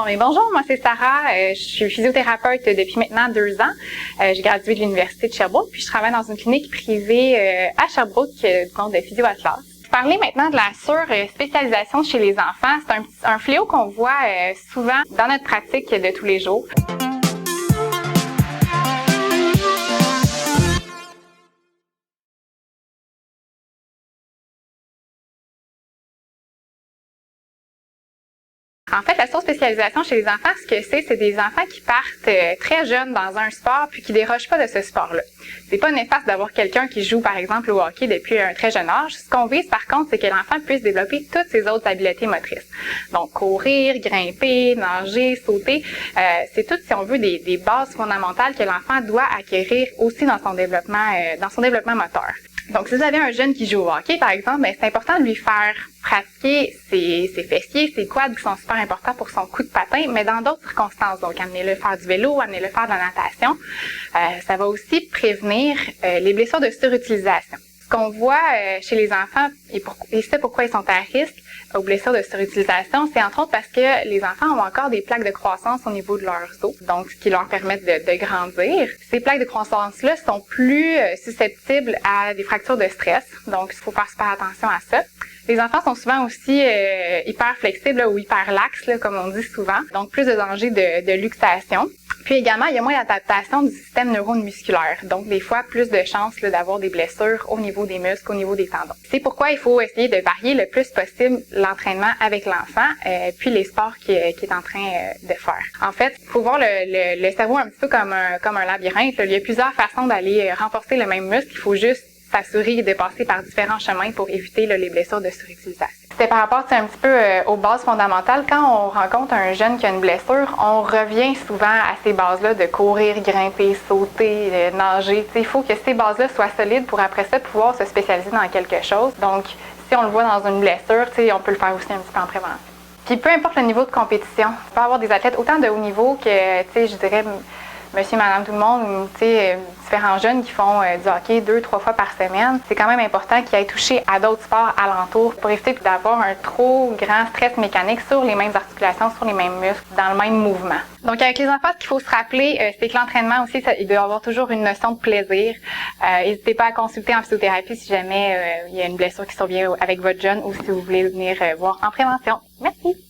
Bonjour, moi c'est Sarah, je suis physiothérapeute depuis maintenant 2 ans. J'ai gradué de l'Université de Sherbrooke, puis je travaille dans une clinique privée à Sherbrooke du nom de Physio Atlas. Parler maintenant de la surspécialisation chez les enfants, c'est un fléau qu'on voit souvent dans notre pratique de tous les jours. En fait, la surspécialisation chez les enfants, ce que c'est des enfants qui partent très jeunes dans un sport puis qui dérogent pas de ce sport-là. C'est pas néfaste d'avoir quelqu'un qui joue, par exemple, au hockey depuis un très jeune âge. Ce qu'on vise, par contre, c'est que l'enfant puisse développer toutes ses autres habiletés motrices. Donc, courir, grimper, nager, sauter, c'est tout, si on veut, des bases fondamentales que l'enfant doit acquérir aussi dans son développement moteur. Donc, si vous avez un jeune qui joue au hockey, par exemple, c'est important de lui faire pratiquer ses fessiers, ses quads qui sont super importants pour son coup de patin, mais dans d'autres circonstances. Donc, amenez-le faire du vélo, amenez-le faire de la natation. Ça va aussi prévenir les blessures de surutilisation. Ce qu'on voit chez les enfants, et c'est pourquoi ils sont à risque aux blessures de surutilisation, c'est entre autres parce que les enfants ont encore des plaques de croissance au niveau de leurs os, donc ce qui leur permettent de grandir. Ces plaques de croissance-là sont plus susceptibles à des fractures de stress, donc il faut faire super attention à ça. Les enfants sont souvent aussi hyper flexibles ou hyper laxes, comme on dit souvent, donc plus de danger de luxation. Puis également, il y a moins d'adaptation du système neuromusculaire, donc des fois plus de chances d'avoir des blessures au niveau des muscles, au niveau des tendons. C'est pourquoi il faut essayer de varier le plus possible l'entraînement avec l'enfant, puis les sports qu'il est en train de faire. En fait, il faut voir le cerveau un petit peu comme un labyrinthe. Il y a plusieurs façons d'aller renforcer le même muscle. Il faut juste s'assurer de passer par différents chemins pour éviter les blessures de surutilisation. C'est par rapport un petit peu aux bases fondamentales. Quand on rencontre un jeune qui a une blessure, on revient souvent à ces bases-là de courir, grimper, sauter, nager. Il faut que ces bases-là soient solides pour après ça pouvoir se spécialiser dans quelque chose. Donc, si on le voit dans une blessure, on peut le faire aussi un petit peu en prévention. Puis peu importe le niveau de compétition, on peut avoir des athlètes autant de haut niveau que, je dirais, monsieur, madame, tout le monde, différents jeunes qui font du hockey 2-3 fois par semaine. C'est quand même important qu'ils aient touché à d'autres sports alentours pour éviter d'avoir un trop grand stress mécanique sur les mêmes articulations, sur les mêmes muscles, dans le même mouvement. Donc, avec les enfants, ce qu'il faut se rappeler, c'est que l'entraînement aussi, il doit y avoir toujours une notion de plaisir. N'hésitez pas à consulter en physiothérapie si jamais il y a une blessure qui survient avec votre jeune ou si vous voulez venir voir en prévention. Merci!